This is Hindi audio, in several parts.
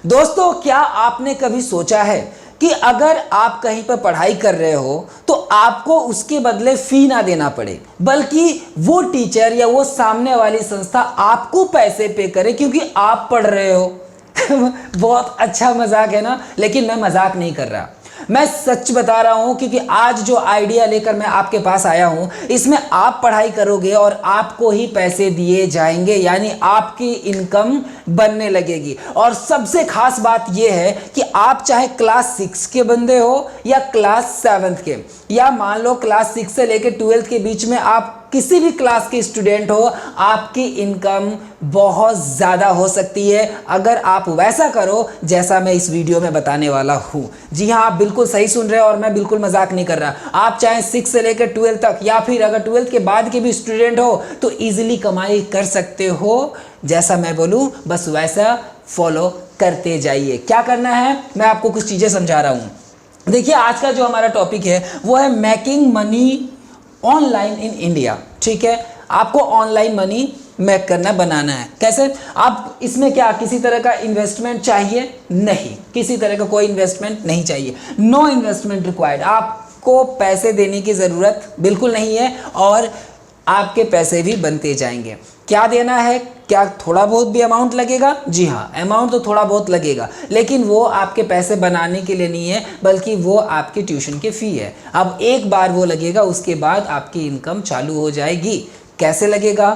दोस्तों, क्या आपने कभी सोचा है कि अगर आप कहीं पर पढ़ाई कर रहे हो तो आपको उसके बदले फी ना देना पड़े, बल्कि वो टीचर या वो सामने वाली संस्था आपको पैसे पे करे क्योंकि आप पढ़ रहे हो। बहुत अच्छा मजाक है ना, लेकिन मैं मजाक नहीं कर रहा, मैं सच बता रहा हूं, क्योंकि आज जो आइडिया लेकर मैं आपके पास आया हूं इसमें आप पढ़ाई करोगे और आपको ही पैसे दिए जाएंगे, यानी आपकी इनकम बनने लगेगी। और सबसे खास बात यह है कि आप चाहे क्लास 6 के बंदे हो या क्लास 7 के, या मान लो क्लास 6 से लेकर 12th के बीच में आप किसी भी क्लास के स्टूडेंट हो, आपकी इनकम बहुत ज़्यादा हो सकती है अगर आप वैसा करो जैसा मैं इस वीडियो में बताने वाला हूं। जी हाँ, आप बिल्कुल सही सुन रहे हो और मैं बिल्कुल मजाक नहीं कर रहा। आप चाहे 6 से लेकर 12 तक या फिर अगर 12th के बाद के भी स्टूडेंट हो तो इजीली कमाई कर सकते हो। जैसा मैं बोलूं बस वैसा फॉलो करते जाइए। क्या करना है मैं आपको कुछ चीज़ें समझा रहा हूं। देखिए, आज का जो हमारा टॉपिक है वो है making money online in India. ठीक है, आपको ऑनलाइन मनी मेक करना, बनाना है। कैसे? आप इसमें क्या किसी तरह का इन्वेस्टमेंट चाहिए? नहीं, किसी तरह का कोई इन्वेस्टमेंट नहीं चाहिए। No investment required. आपको पैसे देने की ज़रूरत बिल्कुल नहीं है और आपके पैसे भी बनते जाएंगे। क्या देना है? क्या थोड़ा बहुत भी अमाउंट लगेगा? जी हाँ, अमाउंट तो थोड़ा बहुत लगेगा, लेकिन वो आपके पैसे बनाने के लिए नहीं है, बल्कि वो आपकी ट्यूशन की फ़ी है। अब एक बार वो लगेगा, उसके बाद आपकी इनकम चालू हो जाएगी। कैसे लगेगा,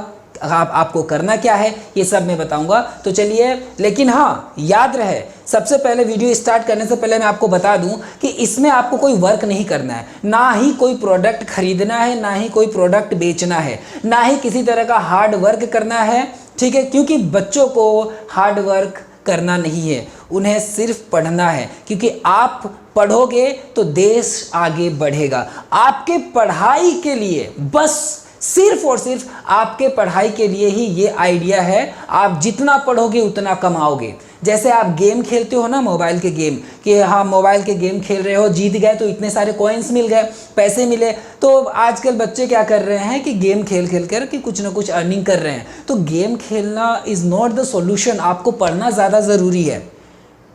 आपको करना क्या है, ये सब मैं बताऊंगा। तो चलिए, लेकिन हाँ याद रहे, सबसे पहले वीडियो स्टार्ट करने से पहले मैं आपको बता दूं कि इसमें आपको कोई वर्क नहीं करना है, ना ही कोई प्रोडक्ट खरीदना है, ना ही कोई प्रोडक्ट बेचना है, ना ही किसी तरह का हार्ड वर्क करना है। ठीक है, क्योंकि बच्चों को हार्ड वर्क करना नहीं है, उन्हें सिर्फ पढ़ना है, क्योंकि आप पढ़ोगे तो देश आगे बढ़ेगा। आपके पढ़ाई के लिए, बस सिर्फ और सिर्फ आपके पढ़ाई के लिए ही ये आइडिया है। आप जितना पढ़ोगे उतना कमाओगे। जैसे आप गेम खेलते हो ना, मोबाइल के गेम, कि हाँ मोबाइल के गेम खेल रहे हो, जीत गए तो इतने सारे कॉइन्स मिल गए, पैसे मिले। तो आजकल बच्चे क्या कर रहे हैं कि गेम खेल खेल कर कि कुछ ना कुछ अर्निंग कर रहे हैं। तो गेम खेलना इज़ नॉट द सॉल्यूशन, आपको पढ़ना ज़्यादा ज़रूरी है।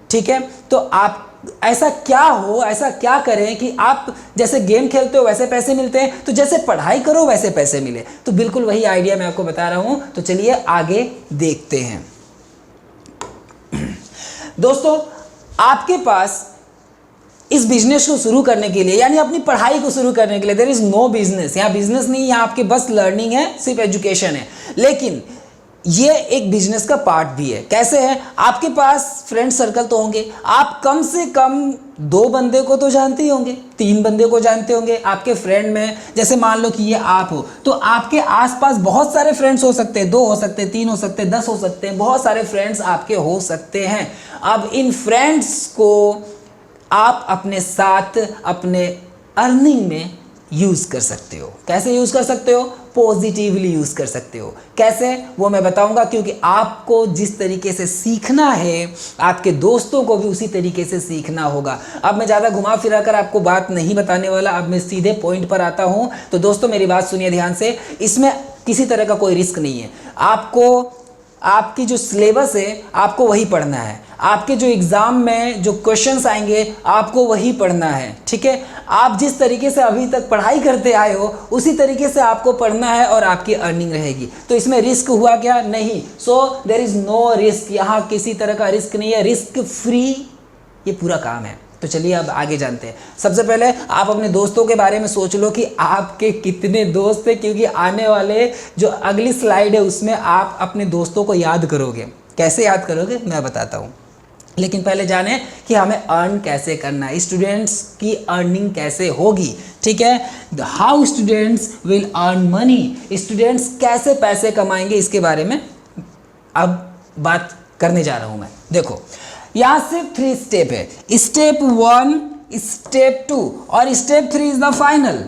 ठीक है, तो आप ऐसा क्या करें कि आप जैसे गेम खेलते हो वैसे पैसे मिलते हैं, तो जैसे पढ़ाई करो वैसे पैसे मिले। तो बिल्कुल वही आइडिया मैं आपको बता रहा हूं। तो चलिए आगे देखते हैं। दोस्तों, आपके पास इस बिजनेस को शुरू करने के लिए, यानी अपनी पढ़ाई को शुरू करने के लिए, देयर इज नो बिजनेस। यहाँ बिजनेस नहीं, यहाँ आपके बस लर्निंग है, सिर्फ एजुकेशन है। लेकिन ये एक बिजनेस का पार्ट भी है। कैसे है? आपके पास फ्रेंड सर्कल तो होंगे, आप कम से कम 2 बंदे को तो जानते ही होंगे, 3 बंदे को जानते होंगे आपके फ्रेंड में। जैसे मान लो कि ये आप हो, तो आपके आसपास बहुत सारे फ्रेंड्स हो सकते हैं, 2 हो सकते हैं, 3 हो सकते हैं, 10 हो सकते हैं, बहुत सारे फ्रेंड्स आपके हो सकते हैं। अब इन फ्रेंड्स को आप अपने साथ अपने अर्निंग में यूज़ कर सकते हो। कैसे यूज़ कर सकते हो? पॉजिटिवली यूज़ कर सकते हो। कैसे, वो मैं बताऊंगा, क्योंकि आपको जिस तरीके से सीखना है आपके दोस्तों को भी उसी तरीके से सीखना होगा। अब मैं ज़्यादा घुमा फिरा कर आपको बात नहीं बताने वाला, अब मैं सीधे पॉइंट पर आता हूँ। तो दोस्तों मेरी बात सुनिए ध्यान से, इसमें किसी तरह का कोई रिस्क नहीं है। आपको आपकी जो सिलेबस है आपको वही पढ़ना है, आपके जो एग्ज़ाम में जो क्वेश्चंस आएंगे आपको वही पढ़ना है। ठीक है, आप जिस तरीके से अभी तक पढ़ाई करते आए हो उसी तरीके से आपको पढ़ना है और आपकी अर्निंग रहेगी। तो इसमें रिस्क हुआ क्या? नहीं। So there is no risk, यहाँ किसी तरह का रिस्क नहीं है, रिस्क फ्री ये पूरा काम है। तो चलिए अब आगे जानते हैं। सबसे पहले आप अपने दोस्तों के बारे में सोच लो कि आपके कितने दोस्त हैं, क्योंकि आने वाले जो अगली स्लाइड है उसमें आप अपने दोस्तों को याद करोगे। कैसे याद करोगे मैं बताता हूँ, लेकिन पहले जाने कि हमें अर्न कैसे करना है, स्टूडेंट्स की अर्निंग कैसे होगी। ठीक है, how students will earn money, students कैसे पैसे कमाएंगे, इसके बारे में अब बात करने जा रहा हूँ मैं। देखो, यहाँ सिर्फ 3 स्टेप है, स्टेप 1, स्टेप 2 और step 3 is the final.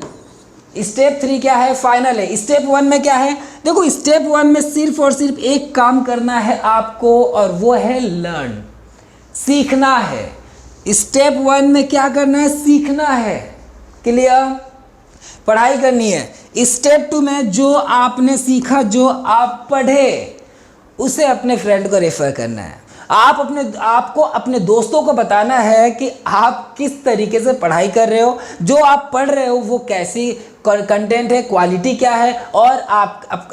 Step 3 क्या है? फाइनल है। स्टेप 1 में क्या है? देखो, स्टेप 1 में सिर्फ और सिर्फ एक काम करना है आपको, और वो है लर्न, सीखना है। स्टेप 1 में क्या करना है? सीखना है। क्लियर? पढ़ाई करनी है। स्टेप 2 में जो आपने सीखा, जो आप पढ़े, उसे अपने फ्रेंड को रेफर करना है। आपको अपने दोस्तों को बताना है कि आप किस तरीके से पढ़ाई कर रहे हो, जो आप पढ़ रहे हो वो कैसी कंटेंट है, क्वालिटी क्या है, और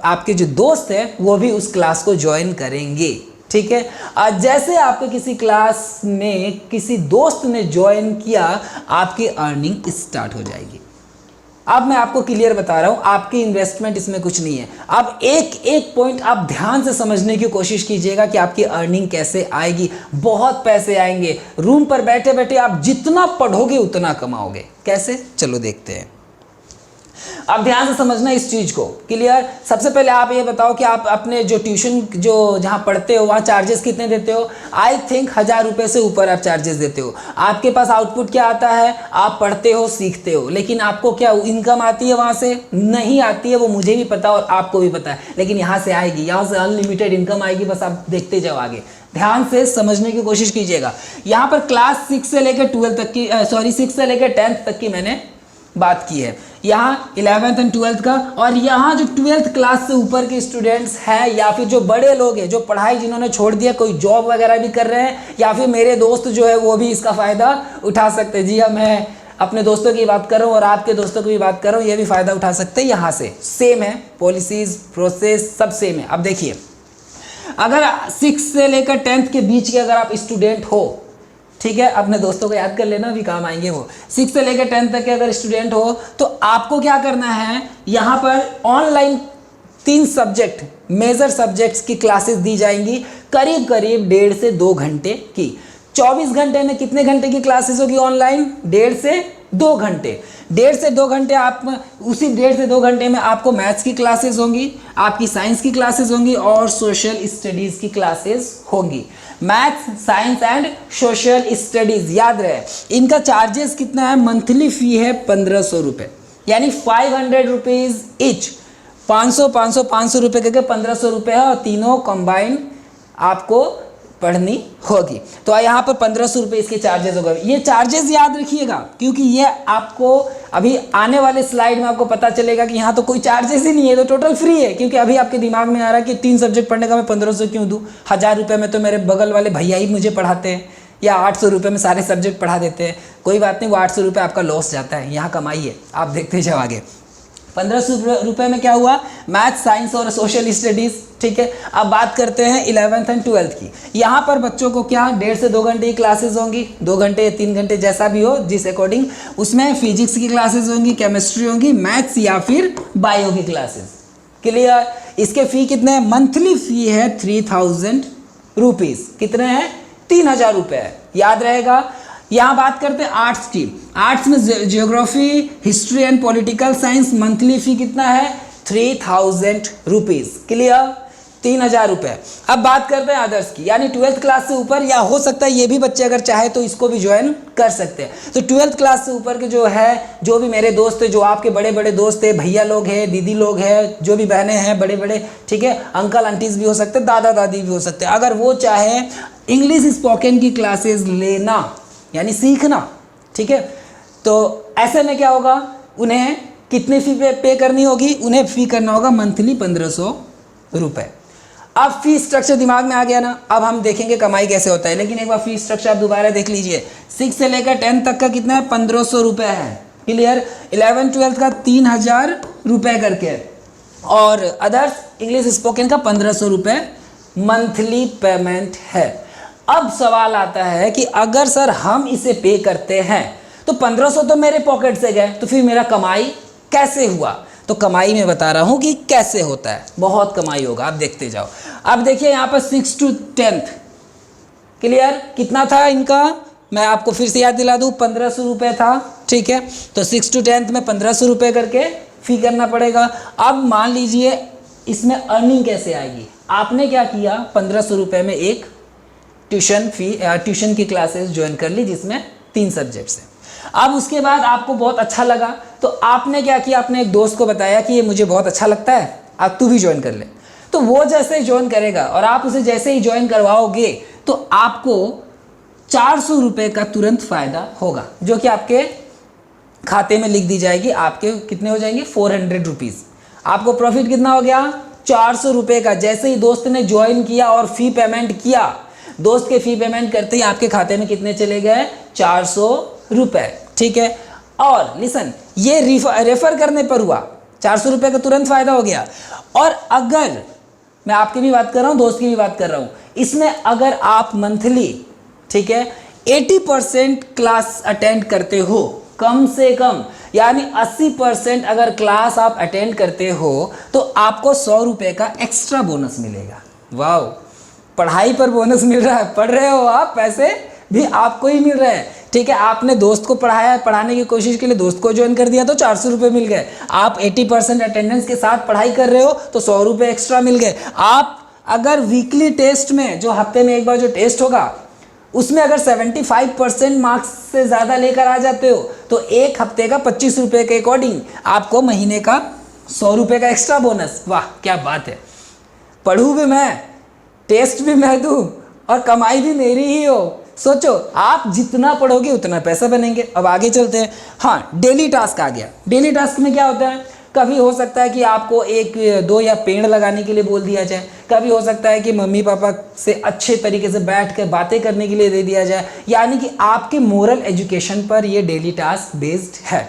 आपके जो दोस्त हैं वो भी उस क्लास को ज्वाइन करेंगे। ठीक है, जैसे आपके किसी क्लास में किसी दोस्त ने ज्वाइन किया, आपकी अर्निंग स्टार्ट हो जाएगी। अब मैं आपको क्लियर बता रहा हूं, आपकी इन्वेस्टमेंट इसमें कुछ नहीं है। अब एक एक पॉइंट आप ध्यान से समझने की कोशिश कीजिएगा कि आपकी अर्निंग कैसे आएगी। बहुत पैसे आएंगे, रूम पर बैठे बैठे आप जितना पढ़ोगे उतना कमाओगे। कैसे, चलो देखते हैं। अब ध्यान से समझना इस चीज को, क्लियर। सबसे पहले आप ये बताओ कि आप अपने जो ट्यूशन जो जहाँ पढ़ते हो वहाँ चार्जेस कितने देते हो। आई थिंक 1000 रुपये से ऊपर आप चार्जेस देते हो। आपके पास आउटपुट क्या आता है, आप पढ़ते हो, सीखते हो, लेकिन आपको क्या इनकम आती है वहाँ से? नहीं आती है, वो मुझे भी पता और आपको भी पता है, लेकिन यहाँ से आएगी, यहाँ से अनलिमिटेड इनकम आएगी, बस आप देखते जाओ आगे। ध्यान से समझने की कोशिश कीजिएगा। यहाँ पर क्लास 6 से लेकर 12 तक की 6 से लेकर 10th तक की मैंने बात की है, यहाँ 11th एंड 12th का। और यहाँ जो 12th क्लास से ऊपर के स्टूडेंट्स हैं या फिर जो बड़े लोग हैं, जो पढ़ाई जिन्होंने छोड़ दिया, कोई जॉब वगैरह भी कर रहे हैं, या फिर मेरे दोस्त जो है वो भी इसका फ़ायदा उठा सकते हैं। जी हाँ, मैं अपने दोस्तों की बात कर रहा हूँ और आपके दोस्तों की भी बात कर रहा हूँ, ये भी फ़ायदा उठा सकते हैं। यहाँ से सेम है, पॉलिसीज़, प्रोसेस सब सेम है। अब देखिए, अगर 6 से लेकर 10th के बीच के अगर आप स्टूडेंट हो, ठीक है, अपने दोस्तों को याद कर लेना, भी काम आएंगे वो। 6 से लेकर 10th तक के अगर स्टूडेंट हो तो आपको क्या करना है, यहाँ पर ऑनलाइन 3 सब्जेक्ट, मेजर सब्जेक्ट्स की क्लासेस दी जाएंगी, करीब करीब 1.5 से 2 घंटे की। 24 घंटे में कितने घंटे की क्लासेस होगी ऑनलाइन? 1.5 से 2 घंटे। 1.5 से 2 घंटे आप उसी 1.5 से 2 घंटे में आपको मैथ्स की क्लासेस होंगी, आपकी साइंस की क्लासेस होंगी और सोशल स्टडीज़ की क्लासेस होंगी। Maths, science and social studies, याद रहे इनका चार्जेस कितना है? मंथली फ़ी है 1500 रुपये, यानी 500 रुपीज़ ईच। 500 रुपये करके 1500 रुपये है और तीनों कंबाइन आपको पढ़नी होगी। तो यहाँ पर 1500 रुपये इसके चार्जेस हो गए। ये चार्जेस याद रखिएगा, क्योंकि ये आपको अभी आने वाले स्लाइड में आपको पता चलेगा कि यहाँ तो कोई चार्जेस ही नहीं है, तो टोटल फ्री है। क्योंकि अभी आपके दिमाग में आ रहा है कि 3 सब्जेक्ट पढ़ने का मैं 1500 क्यों दूँ, 1000 रुपये में तो मेरे बगल वाले भैया ही मुझे पढ़ाते हैं, या 800 रुपये में सारे सब्जेक्ट पढ़ा देते हैं। कोई बात नहीं, वो 800 रुपये आपका लॉस जाता है, यहाँ कमाई है, आप देखते जाओ आगे। 1500 रुपये में क्या हुआ? मैथ, साइंस और सोशल स्टडीज़। ठीक है, अब बात करते हैं 11th एंड 12th की। यहाँ पर बच्चों को क्या 1.5 से 2 घंटे की क्लासेस होंगी, 2 घंटे 3 घंटे जैसा भी हो, जिस अकॉर्डिंग। उसमें फिजिक्स की क्लासेस होंगी, केमिस्ट्री होंगी, मैथ्स या फिर बायो की क्लासेस। क्लियर? इसके फ़ी कितने हैं? मंथली फ़ी है 3000 रुपीज़। कितने हैं? 3000 रुपये है, याद रहेगा। यहाँ बात करते हैं आर्ट्स की। आर्ट्स में geography, history and political science, monthly fee कितना है? 3000 रुपीज़। क्लियर? 3000 रुपये। अब बात करते हैं अदर्स की, यानी 12th क्लास से ऊपर, या हो सकता है ये भी बच्चे अगर चाहे तो इसको भी ज्वाइन कर सकते हैं। तो 12th क्लास से ऊपर के जो है, जो भी मेरे दोस्त हैं, जो आपके बड़े बड़े दोस्त हैं, भैया लोग हैं, दीदी लोग हैं, जो भी बहनें हैं, बड़े बड़े, ठीक है, अंकल आंटीज़ भी हो सकते हैं, दादा दादी भी हो सकते हैं। अगर वो चाहे इंग्लिश स्पोकन की क्लासेस लेना, यानी सीखना, ठीक है, तो ऐसे में क्या होगा? उन्हें कितनी फ़ी पे करनी होगी? उन्हें फ़ी करना होगा मंथली 1500 रुपये। अब फ़ी स्ट्रक्चर दिमाग में आ गया ना। अब हम देखेंगे कमाई कैसे होता है, लेकिन एक बार फ़ी स्ट्रक्चर आप दोबारा देख लीजिए। 6 से लेकर 10 तक का कितना है? 1500 रुपये है। क्लियर? 11 12 का 3000 रुपये करके, और अदर्स इंग्लिश स्पोकन का 1500 रुपये मंथली पेमेंट है। अब सवाल आता है कि अगर सर हम इसे पे करते हैं तो 1500 तो मेरे पॉकेट से गए, तो फिर मेरा कमाई कैसे हुआ? तो कमाई में बता रहा हूं कि कैसे होता है, बहुत कमाई होगा, आप देखते जाओ। अब देखिए यहाँ पर 6 to 10th, क्लियर? कितना था इनका? मैं आपको फिर से याद दिला दूं, 1500 रुपये था। ठीक है, तो 6 to 10th में 1500 रुपये करके फ़ी करना पड़ेगा। अब मान लीजिए इसमें अर्निंग कैसे आएगी? आपने क्या किया, 1500 रुपये में एक ट्यूशन की क्लासेस ज्वाइन कर ली, जिसमें 3 सब्जेक्ट्स हैं। अब उसके बाद आपको बहुत अच्छा लगा, तो आपने क्या किया, अपने एक दोस्त को बताया कि ये मुझे बहुत अच्छा लगता है, अब तू भी ज्वाइन कर ले। तो वो जैसे ही ज्वाइन करेगा और आप उसे जैसे ही ज्वाइन करवाओगे तो आपको 400 रुपये का तुरंत फ़ायदा होगा, जो कि आपके खाते में लिख दी जाएगी। आपके कितने हो जाएंगे? 400 रुपीज़। आपको प्रॉफिट कितना हो गया? 400 रुपये का। जैसे ही दोस्त ने ज्वाइन किया और फ़ी पेमेंट किया, दोस्त के फ़ी पेमेंट करते ही आपके खाते में कितने चले गए? 400 रुपये। ठीक है, और लिसन, ये रेफर करने पर हुआ 400 रुपये का तुरंत फ़ायदा हो गया। और अगर मैं आपकी भी बात कर रहा हूँ, दोस्त की भी बात कर रहा हूँ, इसमें अगर आप मंथली, ठीक है, 80% क्लास अटेंड करते हो कम से कम, यानी 80% अगर क्लास आप अटेंड करते हो तो आपको 100 रुपये का एक्स्ट्रा बोनस मिलेगा। वाह, पढ़ाई पर बोनस मिल रहा है, पढ़ रहे हो आप, पैसे भी आपको ही मिल रहे हैं। ठीक है, आपने दोस्त को पढ़ाया, पढ़ाने की कोशिश के लिए दोस्त को ज्वाइन कर दिया तो 400 रुपये मिल गए। आप 80% अटेंडेंस के साथ पढ़ाई कर रहे हो तो 100 रुपये एक्स्ट्रा मिल गए। आप अगर वीकली टेस्ट में, जो हफ्ते में एक बार जो टेस्ट होगा, उसमें अगर 75% मार्क्स से ज़्यादा लेकर आ जाते हो तो एक हफ्ते का 25 रुपये के अकॉर्डिंग आपको महीने का 100 रुपये का एक्स्ट्रा बोनस। वाह क्या बात है, पढ़ूँ भी मैं, टेस्ट भी मैं दूँ और कमाई भी मेरी ही हो। सोचो, आप जितना पढ़ोगे उतना पैसा बनेंगे। अब आगे चलते हैं। हाँ, डेली टास्क आ गया। डेली टास्क में क्या होता है? कभी हो सकता है कि आपको 1-2 या पेड़ लगाने के लिए बोल दिया जाए, कभी हो सकता है कि मम्मी पापा से अच्छे तरीके से बैठ कर बातें करने के लिए दे दिया जाए, यानी कि आपके मोरल एजुकेशन पर ये डेली टास्क बेस्ड है।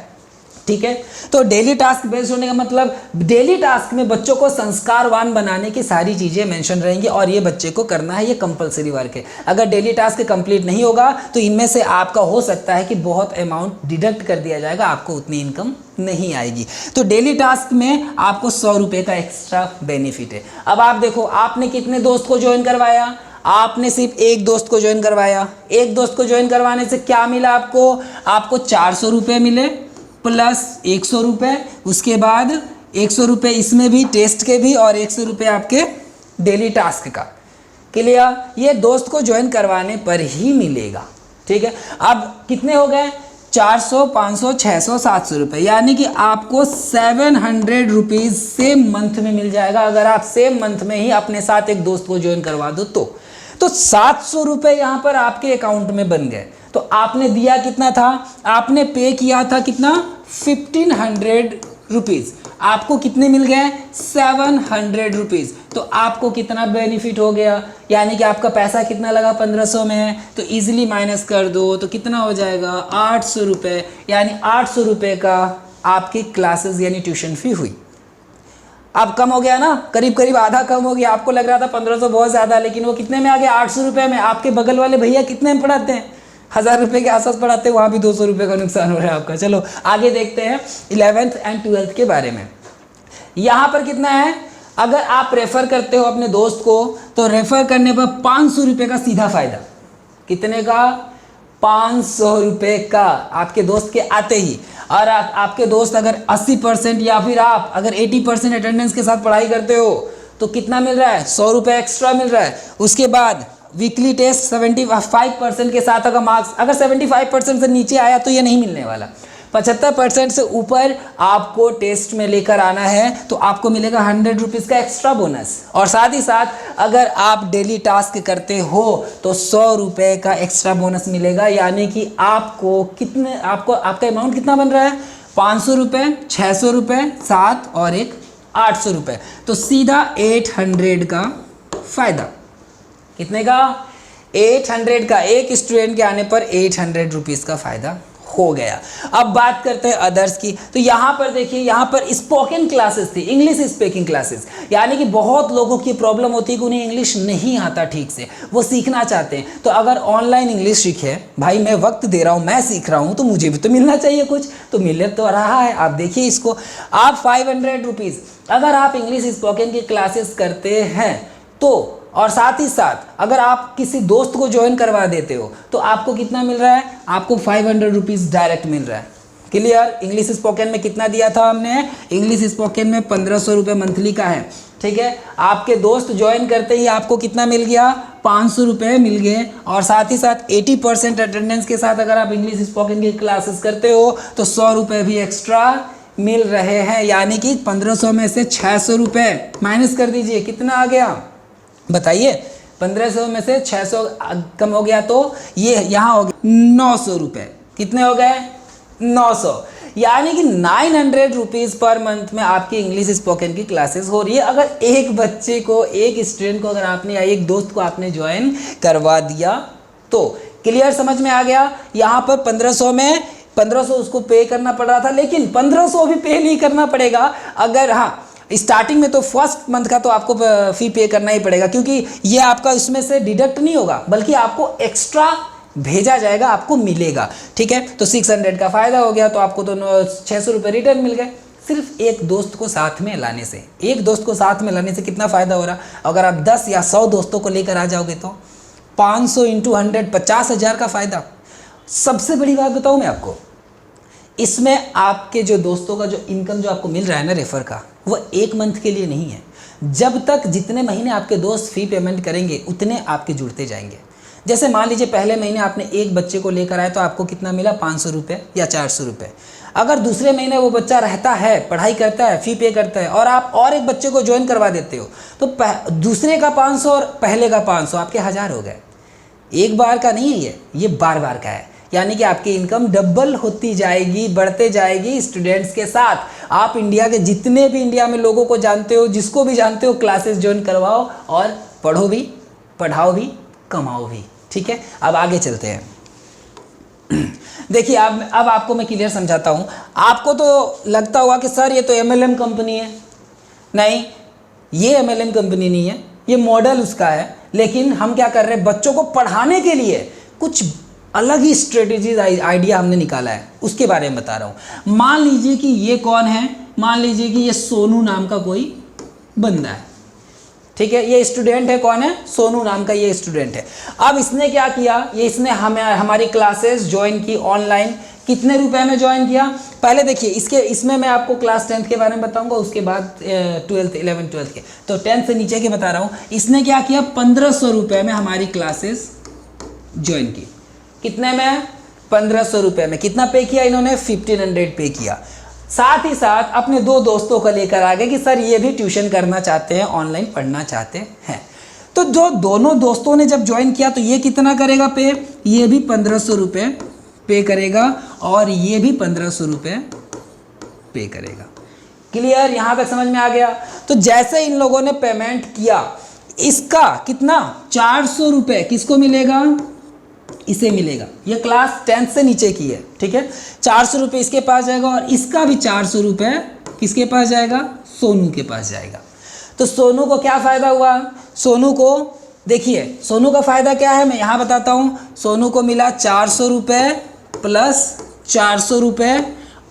ठीक है, तो डेली टास्क बेस्ड होने का मतलब डेली टास्क में बच्चों को संस्कारवान बनाने की सारी चीज़ें मेंशन रहेंगी और ये बच्चे को करना है, ये कंपलसरी वर्क है। अगर डेली टास्क कंप्लीट नहीं होगा तो इनमें से आपका हो सकता है कि बहुत अमाउंट डिडक्ट कर दिया जाएगा, आपको उतनी इनकम नहीं आएगी। तो डेली टास्क में आपको 100 रुपये का एक्स्ट्रा बेनिफिट है। अब आप देखो, आपने कितने दोस्त को ज्वाइन करवाया? आपने सिर्फ एक दोस्त को ज्वाइन करवाया। एक दोस्त को ज्वाइन करवाने से क्या मिला आपको? आपको 400 रुपये मिले प्लस 100 रुपये, उसके बाद 100 रुपये इसमें भी, टेस्ट के भी, और 100 रुपये आपके डेली टास्क का। क्लियर? ये दोस्त को ज्वाइन करवाने पर ही मिलेगा। ठीक है, अब कितने हो गए? 400, 500, 600, 700 रुपये, यानी कि आपको 700 रुपीज़ सेम मंथ में मिल जाएगा अगर आप सेम मंथ में ही अपने साथ एक दोस्त को ज्वाइन करवा दो तो 700 रुपये यहाँ पर आपके अकाउंट में बन गए। तो आपने दिया कितना था? आपने पे किया था कितना? 1500 रुपीज़। आपको कितने मिल गए? 700 रुपीज़। तो आपको कितना बेनिफिट हो गया? यानी कि आपका पैसा कितना लगा? 1500 में है तो इजीली माइनस कर दो तो कितना हो जाएगा? 800 रुपये। यानी 800 रुपये का आपकी क्लासेस यानी ट्यूशन फी हुई। अब कम हो गया ना, करीब करीब आधा कम हो गया। आपको लग रहा था 1500 बहुत ज़्यादा, लेकिन वो कितने में आ गया? 800 रुपये में। आपके बगल वाले भैया कितने में पढ़ाते हैं? 1000 रुपये के आसपास पढ़ाते हैं, वहाँ भी 200 रुपये का नुकसान हो रहा है आपका। चलो आगे देखते हैं 11th एंड 12th के बारे में। यहाँ पर कितना है? अगर आप रेफ़र करते हो अपने दोस्त को तो रेफ़र करने पर 500 रुपये का सीधा फ़ायदा। कितने का? 500 रुपये का आपके दोस्त के आते ही। और आपके दोस्त अगर 80% या फिर आप अगर 80% अटेंडेंस के साथ पढ़ाई करते हो तो कितना मिल रहा है? 100 रुपये एक्स्ट्रा मिल रहा है। उसके बाद वीकली टेस्ट 75% के साथ अगर मार्क्स अगर 75% से नीचे आया तो ये नहीं मिलने वाला। 75% से ऊपर आपको टेस्ट में लेकर आना है तो आपको मिलेगा 100 रुपीज़ का एक्स्ट्रा बोनस। और साथ ही साथ अगर आप डेली टास्क करते हो तो 100 रुपये का एक्स्ट्रा बोनस मिलेगा। यानी कि आपको कितने आपका अमाउंट कितना बन रहा है? 500 रुपये, 600 रुपये, 7 और एक 800 रुपये। तो सीधा 800 का फ़ायदा। कितने का? 800 का। एक स्टूडेंट के आने पर 800 रुपीज़ का फ़ायदा हो गया। अब बात करते हैं अदर्स की। तो यहाँ पर देखिए, यहाँ पर स्पोकन क्लासेस थी, इंग्लिश स्पीकिंग क्लासेस। यानी कि बहुत लोगों की प्रॉब्लम होती है कि उन्हें इंग्लिश नहीं आता ठीक से, वो सीखना चाहते हैं। तो अगर ऑनलाइन इंग्लिश सीखे, भाई मैं वक्त दे रहा हूँ, मैं सीख रहा हूँ तो मुझे भी तो मिलना चाहिए कुछ, तो मिल तो रहा है। आप देखिए इसको, आप 500 रुपीज़ अगर आप इंग्लिश स्पोकन की क्लासेस करते हैं तो, और साथ ही साथ अगर आप किसी दोस्त को ज्वाइन करवा देते हो तो आपको कितना मिल रहा है? आपको 500 रुपीज़ डायरेक्ट मिल रहा है। क्लियर? इंग्लिश स्पोकन में कितना दिया था हमने? इंग्लिश स्पोकन में 1500 रुपये मंथली का है। ठीक है, आपके दोस्त ज्वाइन करते ही आपको कितना मिल गया? 500 रुपये मिल गए। और साथ ही साथ 80% अटेंडेंस के साथ अगर आप इंग्लिश स्पोकन की क्लासेस करते हो तो 100 रुपये भी एक्स्ट्रा मिल रहे हैं। यानी कि 1500 में से 600 रुपये माइनस कर दीजिए, कितना आ गया बताइए? 1500 में से 600 कम हो गया तो ये यहाँ हो गया 900 रुपये। कितने हो गए? 900। यानी कि 900 रुपीज़ पर मंथ में आपकी इंग्लिश स्पोकन की क्लासेस हो रही है। अगर एक बच्चे को, एक स्टूडेंट को, अगर आपने या एक दोस्त को आपने ज्वाइन करवा दिया तो क्लियर, समझ में आ गया। यहाँ पर 1500 में 1500 उसको पे करना पड़ रहा था, लेकिन 1500 भी पे नहीं करना पड़ेगा। अगर हाँ स्टार्टिंग में तो फर्स्ट मंथ का तो आपको फी पे करना ही पड़ेगा, क्योंकि ये आपका इसमें से डिडक्ट नहीं होगा, बल्कि आपको एक्स्ट्रा भेजा जाएगा, आपको मिलेगा। ठीक है, तो 600 का फ़ायदा हो गया, तो आपको तो 600 रुपये रिटर्न मिल गए। सिर्फ एक दोस्त को साथ में लाने से, एक दोस्त को साथ में लाने से कितना फ़ायदा हो रहा। अगर आप 10 या 100 दोस्तों को लेकर आ जाओगे तो 500 × 100 50,000 का फ़ायदा। सबसे बड़ी बात बताऊँ मैं आपको, इसमें आपके जो दोस्तों का जो इनकम जो आपको मिल रहा है ना रेफ़र का, वो 1 मंथ के लिए नहीं है। जब तक जितने महीने आपके दोस्त फ़ी पेमेंट करेंगे उतने आपके जुड़ते जाएंगे। जैसे मान लीजिए पहले महीने आपने एक बच्चे को लेकर आए तो आपको कितना मिला, 500 रुपये या 400 रुपये। अगर दूसरे महीने वो बच्चा रहता है, पढ़ाई करता है, फ़ी पे करता है, और आप और एक बच्चे को ज्वाइन करवा देते हो, तो दूसरे का 500 और पहले का 500, आपके 1000 हो गए। एक बार का नहीं है ये बार बार का है। यानी कि आपकी इनकम डबल होती जाएगी, बढ़ते जाएगी स्टूडेंट्स के साथ। आप इंडिया के जितने भी इंडिया में लोगों को जानते हो, जिसको भी जानते हो, क्लासेस ज्वाइन करवाओ और पढ़ो भी, पढ़ाओ भी, कमाओ भी। ठीक है, अब आगे चलते हैं। देखिए अब आपको मैं क्लियर समझाता हूँ। आपको तो लगता होगा कि सर ये तो MLM कंपनी है। नहीं, ये MLM कंपनी नहीं है, ये मॉडल उसका है। लेकिन हम क्या कर रहे हैं, बच्चों को पढ़ाने के लिए कुछ अलग ही स्ट्रेटेजीज आइडिया हमने निकाला है, उसके बारे में बता रहा हूँ। मान लीजिए कि ये कौन है, मान लीजिए कि ये सोनू नाम का कोई बंदा है। ठीक है, ये स्टूडेंट है, कौन है, सोनू नाम का ये स्टूडेंट है। अब इसने क्या किया, ये इसने हमारी क्लासेस ज्वाइन की ऑनलाइन। कितने रुपए में ज्वाइन किया, पहले देखिए इसमें मैं आपको क्लास 10th के बारे में बताऊंगा, उसके बाद 12th 11th 12th के। तो 10th से नीचे के बता रहा हूँ। इसने क्या किया, 1500 रुपये में हमारी क्लासेस ज्वाइन की। कितने में, 1500 रुपये में। कितना पे किया इन्होंने, 1500 पे किया। साथ ही साथ अपने 2 दोस्तों को लेकर आ गए कि सर ये भी ट्यूशन करना चाहते हैं, ऑनलाइन पढ़ना चाहते हैं। तो जो दोनों दोस्तों ने जब ज्वाइन किया तो ये कितना करेगा पे, ये भी 1500 रुपये पे करेगा और ये भी 1500 रुपये पे करेगा। क्लियर, यहाँ तक समझ में आ गया। तो जैसे इन लोगों ने पेमेंट किया, इसका कितना, 400 रुपये किसको मिलेगा, इसे मिलेगा। ये क्लास 10th से नीचे की है। ठीक है, 400 रुपये इसके पास जाएगा और इसका भी 400 रुपये किसके पास जाएगा, सोनू के पास जाएगा। तो सोनू को क्या फ़ायदा हुआ, सोनू को देखिए, सोनू का फ़ायदा क्या है मैं यहाँ बताता हूँ। सोनू को मिला 400 रुपये प्लस 400 रुपये,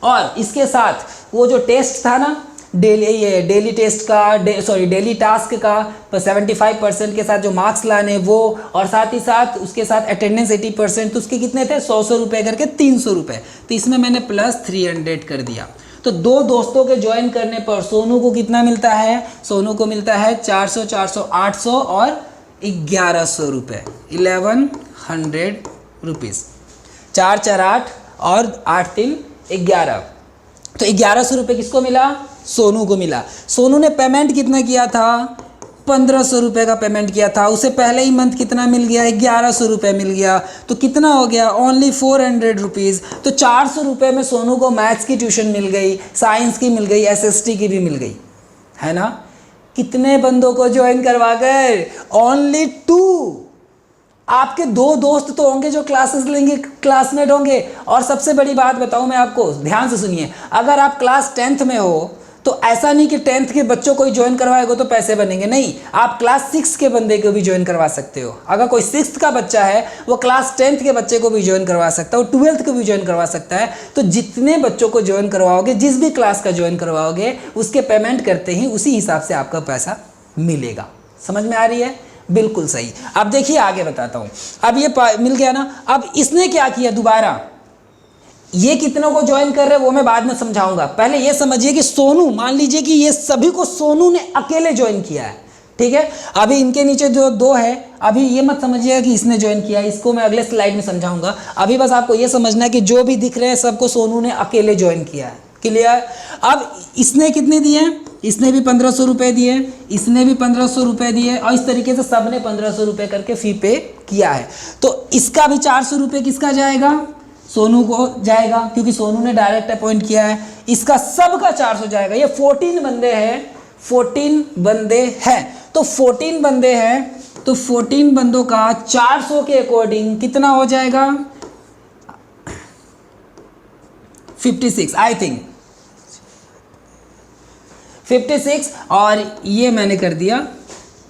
और इसके साथ वो जो टेस्ट था ना, डेली टेस्ट का, डेली टास्क का 75% के साथ जो मार्क्स लाने वो, और साथ ही साथ उसके साथ अटेंडेंस 80%, तो उसके कितने थे, 100 रुपये करके 300 रुपये। तो इसमें मैंने प्लस 300 कर दिया। तो 2 दोस्तों के ज्वाइन करने पर सोनू को कितना मिलता है, सोनू को मिलता है 400 400 800 और 1100 रुपये, 1100 रुपीज़। 4 4 8 और 8 3 11। तो 1100 रुपये किसको मिला, सोनू को मिला। सोनू ने पेमेंट कितना किया था, 1500 रुपये का पेमेंट किया था। उसे पहले ही मंथ कितना मिल गया, 1100 रुपये मिल गया। तो कितना हो गया, ओनली 400 रुपीज़। तो 400 रुपये में सोनू को मैथ्स की ट्यूशन मिल गई, साइंस की मिल गई, SST की भी मिल गई, है ना। कितने बंदों को ज्वाइन करवा कर, ओनली 2। आपके 2 दोस्त तो होंगे जो क्लासेस लेंगे, क्लासमेट होंगे। और सबसे बड़ी बात बताऊं मैं आपको, ध्यान से सुनिए, अगर आप क्लास 10th में हो तो ऐसा नहीं कि 10th के बच्चों को ही ज्वाइन करवाएगा तो पैसे बनेंगे, नहीं। आप क्लास 6 के बंदे को भी ज्वाइन करवा सकते हो। अगर कोई 6th का बच्चा है वो क्लास 10th के बच्चे को भी ज्वाइन करवा सकता है, वो 12th को भी ज्वाइन करवा सकता है। तो जितने बच्चों को ज्वाइन करवाओगे, जिस भी क्लास का ज्वाइन करवाओगे, उसके पेमेंट करते ही उसी हिसाब से आपका पैसा मिलेगा। समझ में आ रही है, बिल्कुल सही। अब देखिए आगे बताता हूँ। अब ये मिल गया ना। अब इसने क्या किया, दोबारा ये कितनों को ज्वाइन कर रहे हैं वो मैं बाद में समझाऊंगा। पहले ये समझिए कि सोनू, मान लीजिए कि ये सभी को सोनू ने अकेले ज्वाइन किया है। ठीक है, अभी इनके नीचे जो 2 है, अभी ये मत समझिएगा कि इसने ज्वाइन किया है, इसको मैं अगले स्लाइड में समझाऊंगा। अभी बस आपको ये समझना है कि जो भी दिख रहे हैं सबको सोनू ने अकेले ज्वाइन किया है। क्लियर। अब इसने कितने दिए, इसने भी 1500 रुपये दिए, इसने भी 1500 रुपये दिए, और इस तरीके से सबने 1500 रुपये करके फ़ी पे किया है। तो इसका भी 400 रुपये किसका जाएगा, सोनू को जाएगा क्योंकि सोनू ने डायरेक्ट अपॉइंट किया है, इसका सबका 400 जाएगा। ये 14 बंदे हैं, 14 बंदे हैं, तो 14 बंदे हैं, तो 14 बंदों का 400 के अकॉर्डिंग कितना हो जाएगा, 56 आई थिंक 56, और ये मैंने कर दिया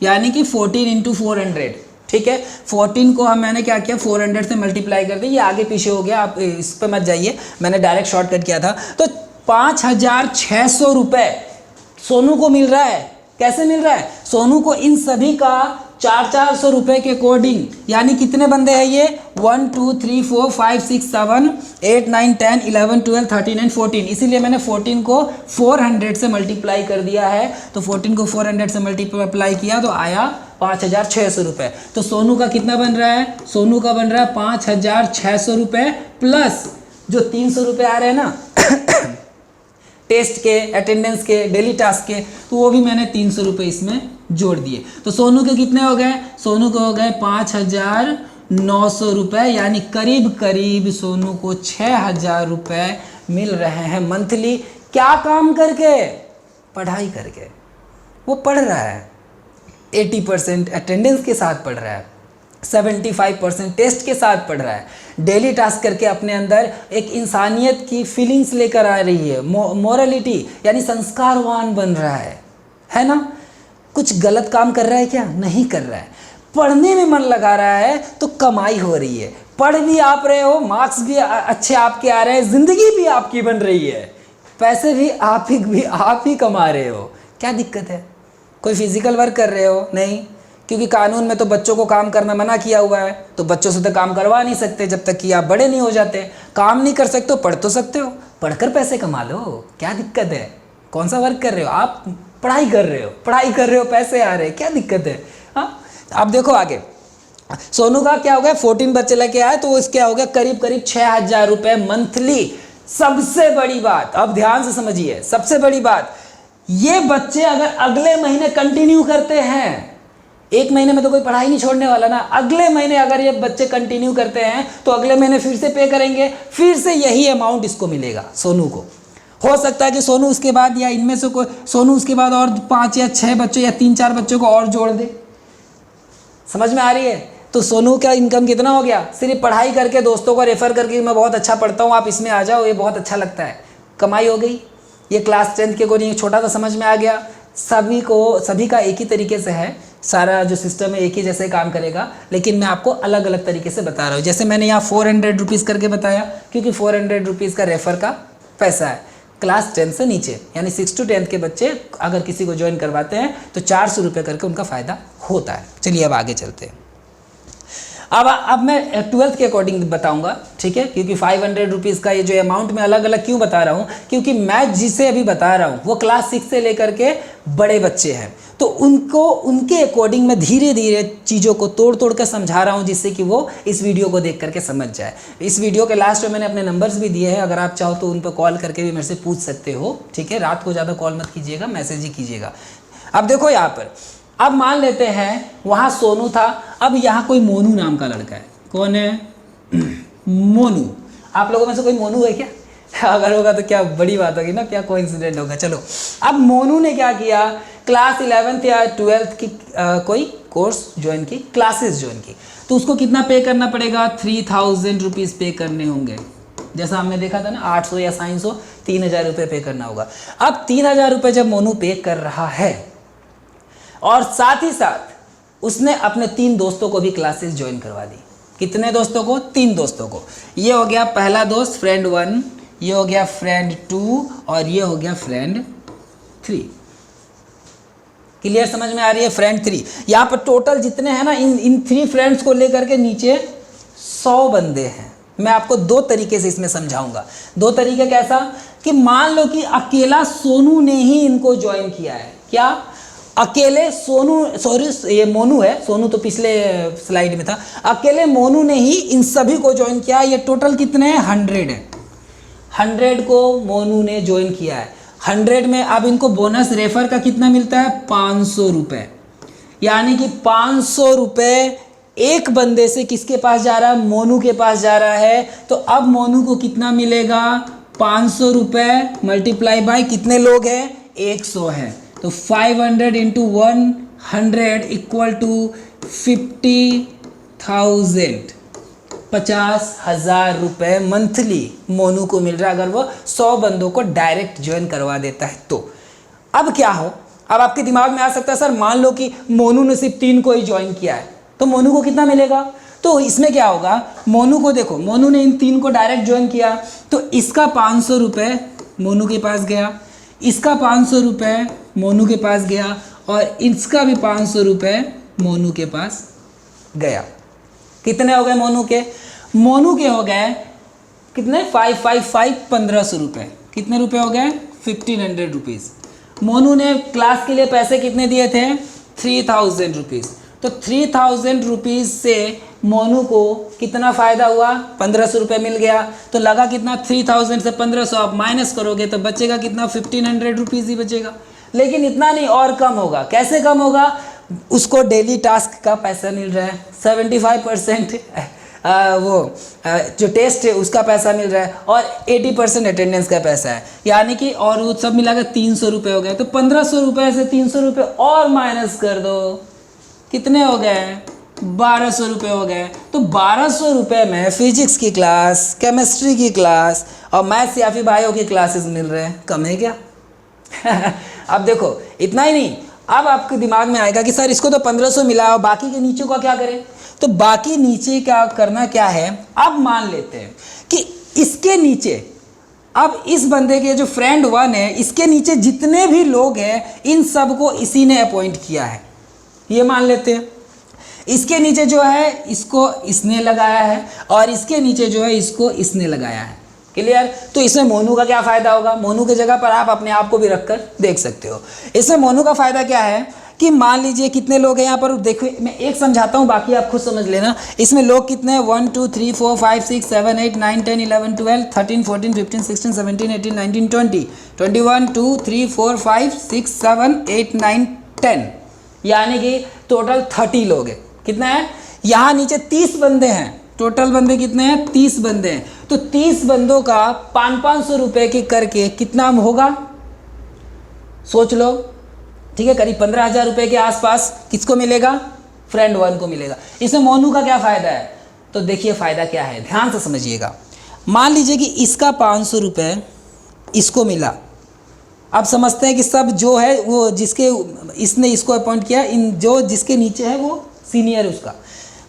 यानी कि 14 इंटू 400, ठीक है। 14 को मैंने क्या किया, 400 से मल्टीप्लाई कर दिया, ये आगे पीछे हो गया, आप इस पर मत जाइए, मैंने डायरेक्ट शॉर्टकट किया था। तो 5,600 रुपये सोनू को मिल रहा है। कैसे मिल रहा है? सोनू को इन सभी का 400 रुपये के अकॉर्डिंग, यानी कितने बंदे हैं ये, 1 2 3 4 5 6 7 8 9 10 11 12 13 14, इसीलिए मैंने 14 को 400 से मल्टीप्लाई कर दिया है। तो 14 को 400 से मल्टीप्लाई किया तो आया 5,600 रुपये। तो सोनू का कितना बन रहा है, सोनू का बन रहा है 5,600 रुपये प्लस जो 300 रुपये आ रहे हैं ना टेस्ट के, अटेंडेंस के, डेली टास्क के, तो वो भी मैंने 300 रुपये इसमें जोड़ दिए। तो सोनू के कितने हो गए, सोनू के हो गए 5,900 रुपये, यानी करीब करीब सोनू को 6,000 रुपये मिल रहे हैं मंथली। क्या काम करके, पढ़ाई करके। वो पढ़ रहा है, 80% अटेंडेंस के साथ पढ़ रहा है, 75% टेस्ट के साथ पढ़ रहा है, डेली टास्क करके अपने अंदर एक इंसानियत की फीलिंग्स लेकर आ रही है, मोरलिटी यानी संस्कारवान बन रहा है ना। कुछ गलत काम कर रहा है क्या, नहीं कर रहा है, पढ़ने में मन लगा रहा है तो कमाई हो रही है। पढ़ भी आप रहे हो, मार्क्स भी अच्छे आपके आ रहे हैं, ज़िंदगी भी आपकी बन रही है, पैसे भी आप ही कमा रहे हो। क्या दिक्कत है? कोई फिजिकल वर्क कर रहे हो? नहीं, क्योंकि कानून में तो बच्चों को काम करना मना किया हुआ है, तो बच्चों से तो काम करवा नहीं सकते जब तक कि आप बड़े नहीं हो जाते। काम नहीं कर सकते हो, पढ़ तो सकते हो, पढ़कर पैसे कमा लो, क्या दिक्कत है? कौन सा वर्क कर रहे हो आप? पढ़ाई कर रहे हो, पैसे आ रहे हैं, क्या दिक्कत है? हाँ, आप देखो आगे, सोनू का क्या हो गया, 14 बच्चे लेके आए तो उसके क्या हो गया, करीब करीब 6,000 रुपये मंथली। सबसे बड़ी बात, अब ध्यान से समझिए, सबसे बड़ी बात, ये बच्चे अगर अगले महीने कंटिन्यू करते हैं, एक महीने में तो कोई पढ़ाई नहीं छोड़ने वाला ना, अगले महीने अगर ये बच्चे कंटिन्यू करते हैं तो अगले महीने फिर से पे करेंगे, फिर से यही अमाउंट इसको मिलेगा सोनू को। हो सकता है कि सोनू उसके बाद या इनमें से कोई, सोनू उसके बाद और 5 या 6 बच्चों या 3-4 बच्चों को और जोड़ दे। समझ में आ रही है? तो सोनू का इनकम कितना हो गया, सिर्फ पढ़ाई करके, दोस्तों को रेफर करके, मैं बहुत अच्छा पढ़ता हूँ आप इसमें आ जाओ, ये बहुत अच्छा लगता है, कमाई हो गई। ये क्लास 10 के को नहीं, छोटा सा समझ में आ गया। सभी का एक ही तरीके से है, सारा जो सिस्टम है एक ही जैसे काम करेगा, लेकिन मैं आपको अलग अलग तरीके से बता रहा हूँ। जैसे मैंने यहाँ 400 रुपीज़ करके बताया, क्योंकि 400 रुपीज़ का रेफर का पैसा है। क्लास 10 से नीचे यानी 6 to 10 के बच्चे अगर किसी को ज्वाइन करवाते हैं तो 400 रुपये करके उनका फ़ायदा होता है। चलिए अब आगे चलते हैं। अब मैं 12th के अकॉर्डिंग बताऊंगा, ठीक है, क्योंकि 500 रुपीज़ का ये जो अमाउंट मैं अलग अलग क्यों बता रहा हूँ, क्योंकि मैं जिसे अभी बता रहा हूँ वो क्लास 6 से लेकर के बड़े बच्चे हैं, तो उनके अकॉर्डिंग मैं धीरे धीरे चीज़ों को तोड़ तोड़ कर समझा रहा हूँ, जिससे कि वो इस वीडियो को देख करके समझ जाए। इस वीडियो के लास्ट में मैंने अपने नंबर्स भी दिए हैं, अगर आप चाहो तो उन पर कॉल करके भी मेरे से पूछ सकते हो, ठीक है। रात को ज़्यादा कॉल मत कीजिएगा, मैसेज ही कीजिएगा। अब देखो यहाँ पर, अब मान लेते हैं वहाँ सोनू था, अब यहाँ कोई मोनू नाम का लड़का है। कौन है? मोनू। आप लोगों में से कोई मोनू है क्या? अगर होगा तो क्या बड़ी बात होगी ना, क्या कोइंसिडेंट होगा। चलो, अब मोनू ने क्या किया, क्लास 11th या 12th की कोई कोर्स ज्वाइन की, क्लासेस ज्वाइन की, तो उसको कितना पे करना पड़ेगा, 3000 रुपीज़ पे करने होंगे। जैसा हमने देखा था ना, 800 या 700, 3000 रुपये पे करना होगा। अब 3000 रुपये जब मोनू पे कर रहा है और साथ ही साथ उसने अपने 3 दोस्तों को भी क्लासेस ज्वाइन करवा दी। कितने दोस्तों को? 3 दोस्तों को। ये हो गया पहला दोस्त फ्रेंड 1, ये हो गया फ्रेंड 2 और ये हो गया फ्रेंड 3। क्लियर, समझ में आ रही है? फ्रेंड 3। यहाँ पर टोटल जितने हैं ना, इन 3 फ्रेंड्स को लेकर के नीचे 100 बंदे हैं। मैं आपको 2 तरीके से इसमें समझाऊंगा। 2 तरीके कैसा, कि मान लो कि अकेला सोनू ने ही इनको ज्वाइन किया है। क्या? अकेले सोनू, सॉरी ये मोनू है, सोनू तो पिछले स्लाइड में था। अकेले मोनू ने ही इन सभी को ज्वाइन किया। ये टोटल कितने हैं? 100 है। 100 को मोनू ने ज्वाइन किया है। 100 में अब इनको बोनस रेफर का कितना मिलता है? 500 रुपये। यानी कि 500 रुपये एक बंदे से किसके पास जा रहा है, मोनू के पास जा रहा है। तो अब मोनू को कितना मिलेगा, 500 रुपये मल्टीप्लाई बाय कितने लोग हैं, 100 है। तो 500 इंटू 100 इक्वल टू 50,000, 50,000 रुपये मंथली मोनू को मिल रहा है अगर वो 100 बंदों को डायरेक्ट ज्वाइन करवा देता है तो। अब क्या हो, अब आपके दिमाग में आ सकता है सर मान लो कि मोनू ने सिर्फ 3 को ही ज्वाइन किया है तो मोनू को कितना मिलेगा। तो इसमें क्या होगा, मोनू को देखो, मोनू ने इन 3 को डायरेक्ट ज्वाइन किया तो इसका 500 रुपये मोनू के पास गया, इसका 500 रुपये मोनू के पास गया और इसका भी 500 रुपये मोनू के पास गया। कितने हो गए मोनू के, मोनू के हो गए कितने, 555 1500 रुपये। कितने रुपए हो गए, 1500 रुपीज़। मोनू ने क्लास के लिए पैसे कितने दिए थे, 3000 रुपीज़। तो 3000 रुपीज़ से मोनू को कितना फ़ायदा हुआ, 1500 रुपये मिल गया। तो लगा कितना, 3000 से 1500 आप माइनस करोगे तो बचेगा कितना, 1500 रुपीज़ ही बचेगा। लेकिन इतना नहीं, और कम होगा। कैसे कम होगा, उसको डेली टास्क का पैसा मिल रहा है, 75% जो टेस्ट है उसका पैसा मिल रहा है और 80% अटेंडेंस का पैसा है, यानी कि और वो सब मिलाकर 300 रुपये हो गए। तो 1500 रुपये से 300 रुपये और माइनस कर दो, कितने हो गए, 1200 रुपये हो गए। तो 1200 रुपये में फिजिक्स की क्लास, केमिस्ट्री की क्लास और मैथ्स या फिर बायो की क्लासेस मिल रहे हैं, कम है क्या? अब देखो इतना ही नहीं, अब आपके दिमाग में आएगा कि सर इसको तो 1500 मिला और बाकी के नीचे का क्या करें। तो बाकी नीचे क्या करना क्या है, अब मान लेते हैं कि इसके नीचे, अब इस बंदे के जो फ्रेंड 1 है इसके नीचे जितने भी लोग हैं इन सबको इसी ने अपॉइंट किया है, ये मान लेते हैं। इसके नीचे जो है इसको इसने लगाया है और इसके नीचे जो है इसको इसने लगाया है। क्लियर? तो इसमें मोनू का क्या फ़ायदा होगा, मोनू की जगह पर आप अपने आप को भी रखकर देख सकते हो। इसमें मोनू का फ़ायदा क्या है कि मान लीजिए कितने लोग हैं यहाँ पर, देखो मैं एक समझाता हूँ बाकी आप खुद समझ लेना। इसमें लोग कितने हैं, 1 2 3 4 5 6 7 8 9 10 11 12 13 14 15 16 17 18 19 20 21 2 3 4 5 6 7 8 9 10, यानी कि टोटल 30 लोग हैं। कितना है, यहाँ नीचे 30 बंदे हैं, टोटल बंदे कितने हैं, 30 बंदे हैं। तो 30 बंदों का 500 रुपये के करके कितना होगा, सोच लो, ठीक है, करीब 15,000 रुपये के आसपास किसको मिलेगा, फ्रेंड 1 को मिलेगा। इसमें मोनू का क्या फ़ायदा है, तो देखिए फ़ायदा क्या है, ध्यान से समझिएगा। मान लीजिए कि इसका 500 रुपये इसको मिला। अब समझते हैं कि सब जो है वो जिसके इसने इसको अपॉइंट किया, इन जो जिसके नीचे है वो सीनियर है उसका।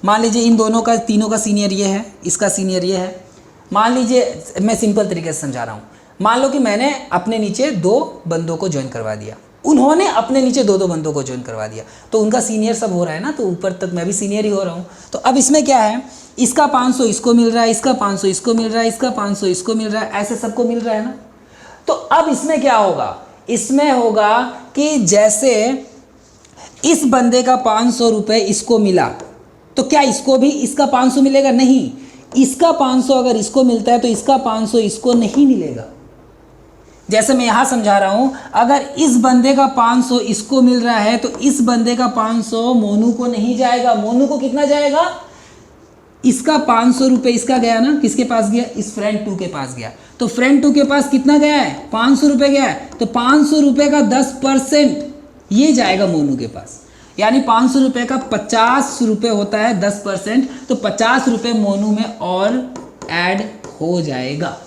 मान लीजिए इन दोनों का, तीनों का सीनियर ये है, इसका सीनियर ये है। मान लीजिए, मैं सिंपल तरीके से समझा रहा हूँ, मान लो कि मैंने अपने नीचे 2 बंदों को ज्वाइन करवा दिया, उन्होंने अपने नीचे 2 बंदों को ज्वाइन करवा दिया, तो उनका सीनियर सब हो रहा है ना, तो ऊपर तक मैं भी सीनियर ही हो रहा हूँ। तो अब इसमें क्या है, इसका 500 इसको मिल रहा है, इसका 500 इसको मिल रहा है, इसका 500 इसको मिल रहा है, ऐसे सबको मिल रहा है ना। तो अब इसमें क्या होगा, इसमें होगा कि जैसे इस बंदे का 500 रुपये इसको मिला तो क्या इसको भी इसका 500 मिलेगा, नहीं, इसका 500 अगर इसको मिलता है तो इसका 500 इसको नहीं मिलेगा। जैसे मैं यहाँ समझा रहा हूँ, अगर इस बंदे का 500 इसको मिल रहा है तो इस बंदे का 500 मोनू को नहीं जाएगा। मोनू को कितना जाएगा, इसका 500 रुपये इसका गया ना, किसके पास गया, इस फ्रेंड 2 के पास गया। तो फ्रेंड 2 के पास कितना गया है, 500 रुपये गया है, तो 500 रुपये का 10% ये जाएगा मोनू के पास, यानी 500 रुपये का 50 रुपये होता है 10%, तो 50 रुपये मोनू में और ऐड हो जाएगा।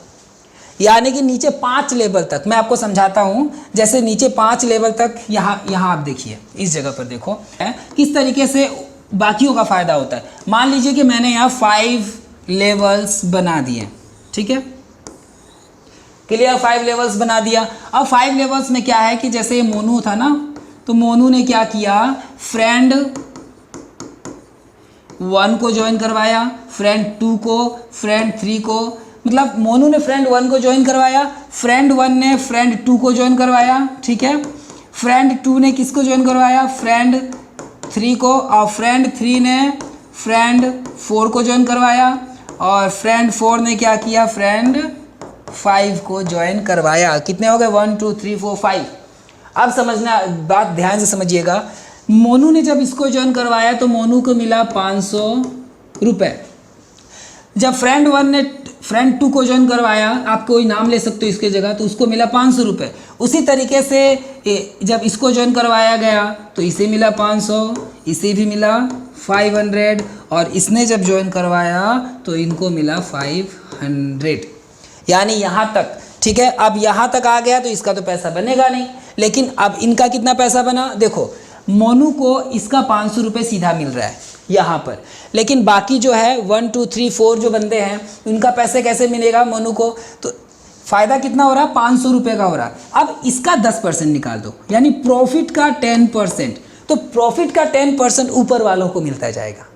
यानी कि नीचे 5 लेवल तक, मैं आपको समझाता हूँ, जैसे नीचे 5 लेवल तक, यहाँ आप देखिए, इस जगह पर देखो किस तरीके से बाकियों का फ़ायदा होता है। मान लीजिए कि मैंने यहाँ 5 लेवल्स बना दिए, ठीक है, क्लियर, 5 लेवल्स बना दिया। अब 5 लेवल्स में क्या है कि जैसे ये मोनू था ना, तो मोनू ने क्या किया, फ्रेंड 1 को ज्वाइन करवाया, फ्रेंड 2 को, फ्रेंड 3 को, मतलब मोनू ने फ्रेंड 1 को ज्वाइन करवाया, फ्रेंड 1 ने फ्रेंड 2 को ज्वाइन करवाया, ठीक है, फ्रेंड 2 ने किसको ज्वाइन करवाया, फ्रेंड 3 को, और फ्रेंड 3 ने फ्रेंड 4 को ज्वाइन करवाया, और फ्रेंड 4 ने क्या किया, फ्रेंड 5 को ज्वाइन करवाया। कितने हो गए, 1 2 3 4 5। अब समझना, बात ध्यान से समझिएगा, मोनू ने जब इसको ज्वाइन करवाया तो मोनू को मिला 500 रुपये। जब फ्रेंड 2 को ज्वाइन करवाया, आप कोई नाम ले सकते हो इसके जगह, तो उसको मिला 500 रुपये। उसी तरीके से जब इसको ज्वाइन करवाया गया तो इसे मिला 500, इसे भी मिला 500, और इसने जब ज्वाइन करवाया तो इनको मिला 500। यानी यहाँ तक, ठीक है। अब यहाँ तक आ गया तो इसका तो पैसा बनेगा नहीं, लेकिन अब इनका कितना पैसा बना, देखो मोनू को इसका 500 रुपये सीधा मिल रहा है यहाँ पर, लेकिन बाकी जो है 1 2 3 4 जो बंदे हैं उनका पैसे कैसे मिलेगा मोनू को, तो फ़ायदा कितना हो रहा है, 500 रुपये का हो रहा है। अब इसका 10% निकाल दो, यानी प्रॉफिट का 10%, तो प्रॉफिट का 10% ऊपर वालों को मिलता जाएगा,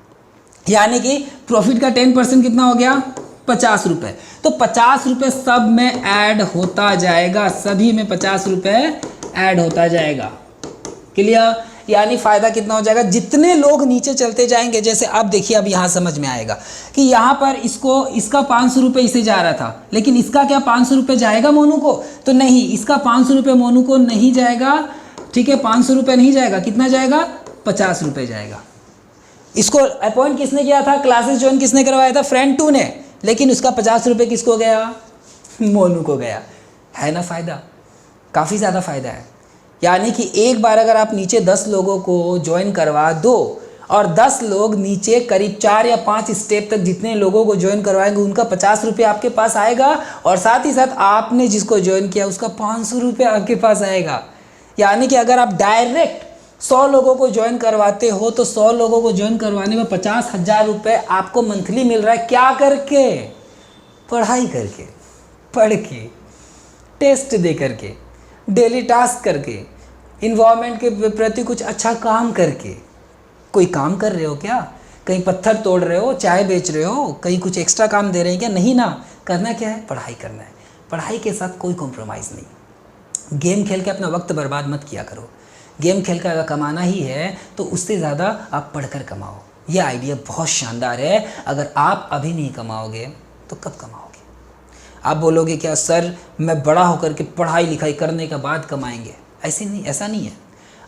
यानी कि प्रॉफिट का 10% कितना हो गया, 50 रुपये। तो 50 रुपये सब में ऐड होता जाएगा, सभी में 50 रुपये ऐड होता जाएगा। क्लियर? यानी फ़ायदा कितना हो जाएगा, जितने लोग नीचे चलते जाएंगे, जैसे अब देखिए, अब यहाँ समझ में आएगा कि यहाँ पर इसका 500 रुपये इसे जा रहा था, लेकिन इसका क्या 500 रुपये जाएगा मोनू को, तो नहीं, इसका 500 रुपये मोनू को नहीं जाएगा, ठीक है, 500 रुपये नहीं जाएगा, कितना जाएगा, 50 रुपये जाएगा। इसको अपॉइंट किसने किया था, क्लासेस ज्वाइन किसने करवाया था, फ्रेंड 2 ने, लेकिन उसका 50 रुपये किसको गया, मोनू को गया। है ना फ़ायदा, काफ़ी ज़्यादा फ़ायदा है। यानी कि एक बार अगर आप नीचे 10 लोगों को ज्वाइन करवा दो और 10 लोग नीचे करीब 4 या 5 स्टेप तक जितने लोगों को ज्वाइन करवाएंगे उनका 50 रुपये आपके पास आएगा, और साथ ही साथ आपने जिसको ज्वाइन किया उसका 500 रुपये आपके पास आएगा। यानी कि अगर आप डायरेक्ट 100 लोगों को ज्वाइन करवाते हो तो 100 लोगों को ज्वाइन करवाने में 50,000 रुपये आपको मंथली मिल रहा है। क्या करके, पढ़ाई करके, पढ़ के, टेस्ट दे करके, डेली टास्क करके, इन्वायरमेंट के प्रति कुछ अच्छा काम करके। कोई काम कर रहे हो क्या, कहीं पत्थर तोड़ रहे हो, चाय बेच रहे हो, कहीं कुछ एक्स्ट्रा काम दे रहे हैं क्या, नहीं ना। करना क्या है, पढ़ाई करना है। पढ़ाई के साथ कोई कॉम्प्रोमाइज़ नहीं। गेम खेल के अपना वक्त बर्बाद मत किया करो। गेम खेल कर अगर कमाना ही है तो उससे ज़्यादा आप पढ़कर कमाओ। ये आइडिया बहुत शानदार है। अगर आप अभी नहीं कमाओगे तो कब कमाओगे। आप बोलोगे क्या सर मैं बड़ा होकर के पढ़ाई लिखाई करने के बाद कमाएंगे, ऐसे नहीं, ऐसा नहीं है।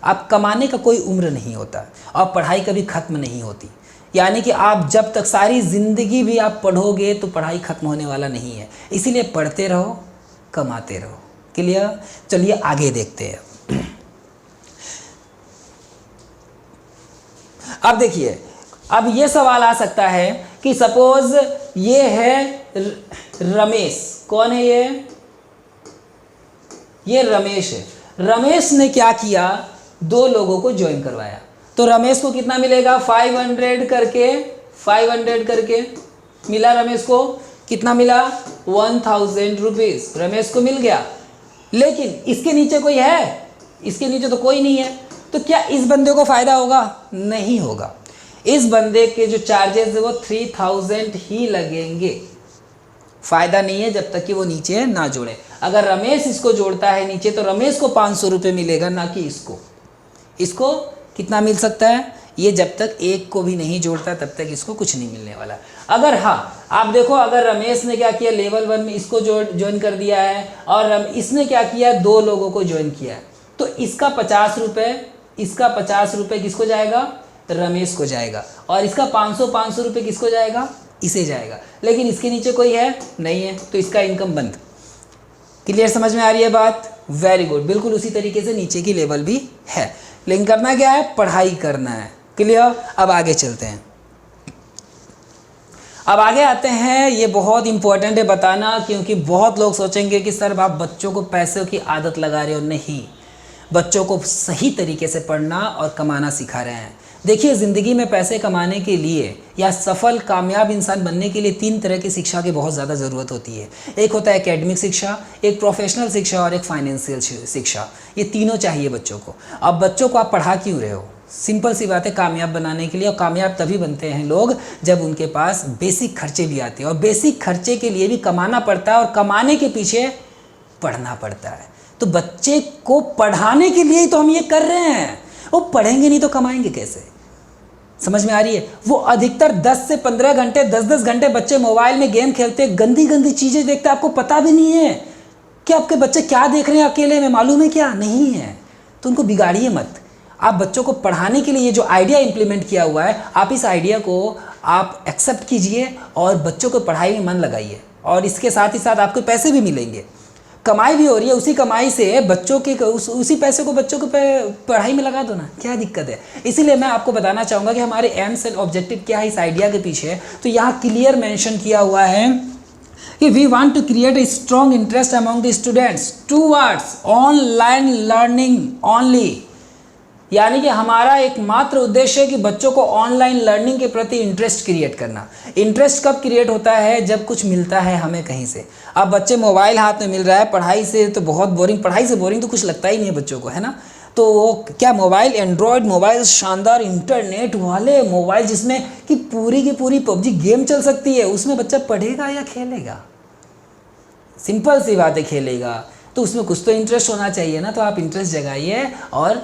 आप कमाने का कोई उम्र नहीं होता और पढ़ाई कभी ख़त्म नहीं होती। यानी कि आप जब तक सारी ज़िंदगी भी आप पढ़ोगे तो पढ़ाई ख़त्म होने वाला नहीं है। इसीलिए पढ़ते रहो, कमाते रहो। क्लियर? चलिए आगे देखते हैं। अब देखिए, अब ये सवाल आ सकता है कि सपोज ये है रमेश। कौन है ये रमेश है। रमेश ने क्या किया, 2 लोगों को ज्वाइन करवाया। तो रमेश को कितना मिलेगा, 500 करके मिला। रमेश को कितना मिला, 1000 रुपीज़ रमेश को मिल गया। लेकिन इसके नीचे कोई है, इसके नीचे तो कोई नहीं है। तो क्या इस बंदे को फ़ायदा होगा, नहीं होगा। इस बंदे के जो चार्जेस है वो 3000 ही लगेंगे। फ़ायदा नहीं है जब तक कि वो नीचे ना जोड़े। अगर रमेश इसको जोड़ता है नीचे तो रमेश को 500 रुपये मिलेगा, ना कि इसको। इसको कितना मिल सकता है, ये जब तक एक को भी नहीं जोड़ता तब तक इसको कुछ नहीं मिलने वाला। अगर हाँ, आप देखो, अगर रमेश ने क्या किया, लेवल 1 में इसको ज्वाइन कर दिया है और इसने क्या किया, 2 लोगों को ज्वाइन किया है, तो इसका 50 रुपये किसको जाएगा, रमेश को जाएगा। और इसका 500 रुपये किसको जाएगा, इसे जाएगा। लेकिन इसके नीचे कोई है नहीं है, तो इसका इनकम बंद। क्लियर, समझ में आ रही है बात? Very good. बिल्कुल उसी तरीके से नीचे की लेवल भी है, लेकिन करना क्या है, पढ़ाई करना है। क्लियर? अब आगे चलते हैं। अब आगे आते हैं। ये बहुत इंपॉर्टेंट है बताना, क्योंकि बहुत लोग सोचेंगे कि सर आप बच्चों को पैसों की आदत लगा रहे हो। नहीं, बच्चों को सही तरीके से पढ़ना और कमाना सिखा रहे हैं। देखिए, ज़िंदगी में पैसे कमाने के लिए या सफल कामयाब इंसान बनने के लिए 3 तरह की शिक्षा की बहुत ज़्यादा ज़रूरत होती है। एक होता है एकेडमिक शिक्षा, एक प्रोफेशनल शिक्षा और एक फाइनेंशियल शिक्षा। ये तीनों चाहिए बच्चों को। अब बच्चों को आप पढ़ा क्यों रहे हो? सिंपल सी बात है, कामयाब बनाने के लिए। और कामयाब तभी बनते हैं लोग जब उनके पास बेसिक खर्चे भी आते हैं, और बेसिक खर्चे के लिए भी कमाना पड़ता है और कमाने के पीछे पढ़ना पड़ता है। तो बच्चे को पढ़ाने के लिए ही तो हम ये कर रहे हैं। वो पढ़ेंगे नहीं तो कमाएंगे कैसे? समझ में आ रही है? वो अधिकतर 10 से 15 घंटे, 10-10 घंटे बच्चे मोबाइल में गेम खेलते, गंदी गंदी चीज़ें देखते, आपको पता भी नहीं है कि आपके बच्चे क्या देख रहे हैं अकेले में, मालूम है क्या? नहीं है। तो उनको बिगाड़िए मत। आप बच्चों को पढ़ाने के लिए ये जो आइडिया इम्प्लीमेंट किया हुआ है, आप इस आइडिया को आप एक्सेप्ट कीजिए और बच्चों को पढ़ाई में मन लगाइए, और इसके साथ ही साथ आपको पैसे भी मिलेंगे, कमाई भी हो रही है। उसी कमाई से बच्चों के उसी पैसे को बच्चों को पढ़ाई में लगा दो ना, क्या दिक्कत है। इसीलिए मैं आपको बताना चाहूँगा कि हमारे एम्स एंड ऑब्जेक्टिव क्या है इस आइडिया के पीछे। तो यहाँ क्लियर मेंशन किया हुआ है कि we want to create a strong interest among the students towards online learning only, यानी कि हमारा एकमात्र उद्देश्य है कि बच्चों को ऑनलाइन लर्निंग के प्रति इंटरेस्ट क्रिएट करना। इंटरेस्ट कब क्रिएट होता है? जब कुछ मिलता है हमें कहीं से। अब बच्चे मोबाइल हाथ में मिल रहा है, पढ़ाई से तो बहुत बोरिंग, पढ़ाई से बोरिंग तो कुछ लगता ही नहीं है बच्चों को, है ना। तो वो क्या मोबाइल, एंड्रॉयड मोबाइल, शानदार इंटरनेट वाले मोबाइल जिसमें कि पूरी की पूरी पबजी गेम चल सकती है, उसमें बच्चा पढ़ेगा या खेलेगा? सिंपल सी बात है, खेलेगा। तो उसमें कुछ तो इंटरेस्ट होना चाहिए ना। तो आप इंटरेस्ट जगाइए और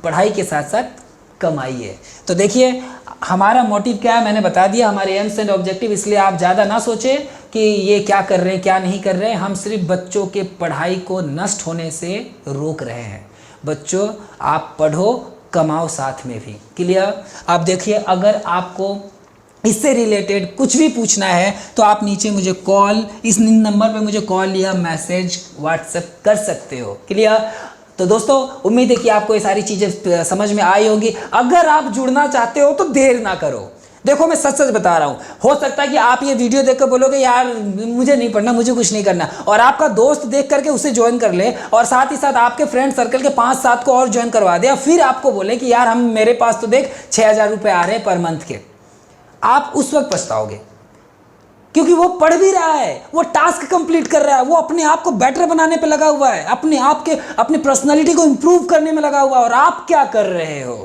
पढ़ाई के साथ साथ कमाइए। तो देखिए हमारा मोटिव क्या है, मैंने बता दिया, हमारे एम्स एंड ऑब्जेक्टिव। इसलिए आप ज़्यादा ना सोचें कि ये क्या कर रहे हैं क्या नहीं कर रहे हैं। हम सिर्फ बच्चों के पढ़ाई को नष्ट होने से रोक रहे हैं। बच्चों आप पढ़ो, कमाओ साथ में भी। क्लियर? आप देखिए, अगर आपको इससे रिलेटेड कुछ भी पूछना है तो आप नीचे मुझे कॉल, इस नंबर पे मुझे कॉल या मैसेज व्हाट्सएप कर सकते हो। क्लियर? तो दोस्तों उम्मीद है कि आपको ये सारी चीज़ें समझ में आई होंगी। अगर आप जुड़ना चाहते हो तो देर ना करो। देखो मैं सच सच बता रहा हूँ, हो सकता है कि आप ये वीडियो देखकर बोलोगे यार मुझे नहीं पढ़ना, मुझे कुछ नहीं करना, और आपका दोस्त देख करके उसे ज्वाइन कर ले, और साथ ही साथ आपके फ्रेंड सर्कल के 5-7 को और ज्वाइन करवा दे, फिर आपको बोले कि यार हम मेरे पास तो देख 6,000 रुपये आ रहे हैं पर मंथ के। आप उस वक्त पछताओगे, क्योंकि वो पढ़ भी रहा है, वो टास्क कंप्लीट कर रहा है, वो अपने आप को बेटर बनाने पे लगा हुआ है, अपने आप के अपनी पर्सनालिटी को इंप्रूव करने में लगा हुआ है, और आप क्या कर रहे हो?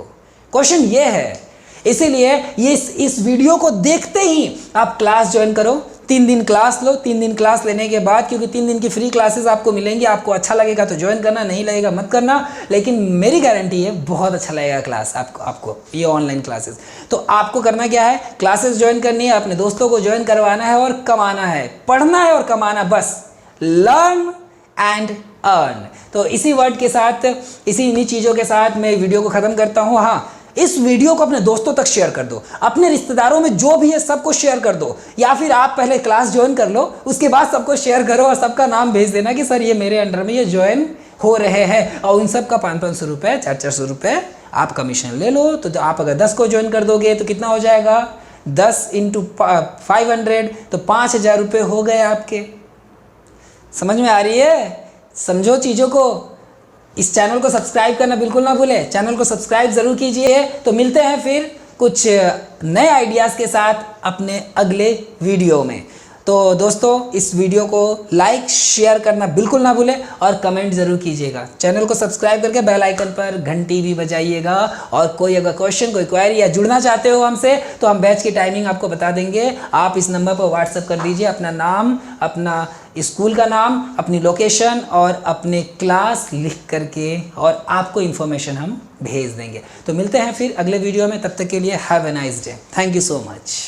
क्वेश्चन ये है। इसीलिए ये इस वीडियो को देखते ही आप क्लास ज्वाइन करो, 3 दिन क्लास लो। 3 दिन क्लास लेने के बाद, क्योंकि 3 दिन की फ्री क्लासेस आपको मिलेंगी, आपको अच्छा लगेगा तो ज्वाइन करना, नहीं लगेगा मत करना, लेकिन मेरी गारंटी है बहुत अच्छा लगेगा क्लास आपको ये ऑनलाइन क्लासेस। तो आपको करना क्या है? क्लासेस ज्वाइन करनी है, अपने दोस्तों को ज्वाइन करवाना है और कमाना है, पढ़ना है और कमाना, बस लर्न एंड अर्न। तो इसी वर्ड के साथ, इन्हीं चीज़ों के साथ मैं वीडियो को ख़त्म करता हूँ। हाँ, इस वीडियो को अपने दोस्तों तक शेयर कर दो, अपने रिश्तेदारों में जो भी है सबको शेयर कर दो, या फिर आप पहले क्लास ज्वाइन कर लो, उसके बाद सबको शेयर करो और सबका नाम भेज देना कि सर ये मेरे अंडर में ये ज्वाइन हो रहे हैं, और उन सब का 500-500 रुपये, 400-400 रुपये आप कमीशन ले लो। तो आप अगर 10 को ज्वाइन कर दोगे तो कितना हो जाएगा? 10 × 500 तो 5,000 रुपये हो गए आपके। समझ में आ रही है? समझो चीज़ों को। इस चैनल को सब्सक्राइब करना बिल्कुल ना भूलें, चैनल को सब्सक्राइब ज़रूर कीजिए। तो मिलते हैं फिर कुछ नए आइडियाज़ के साथ अपने अगले वीडियो में। तो दोस्तों इस वीडियो को लाइक शेयर करना बिल्कुल ना भूलें और कमेंट ज़रूर कीजिएगा। चैनल को सब्सक्राइब करके बेल आइकन पर घंटी भी बजाइएगा। और कोई अगर क्वेश्चन, कोई क्वेरी या जुड़ना चाहते हो हमसे तो हम बैच की टाइमिंग आपको बता देंगे। आप इस नंबर पर व्हाट्सएप कर दीजिए अपना नाम, अपना स्कूल का नाम, अपनी लोकेशन और अपने क्लास लिख करके, और आपको इन्फॉर्मेशन हम भेज देंगे। तो मिलते हैं फिर अगले वीडियो में, तब तक के लिए have a nice day. Thank you so much.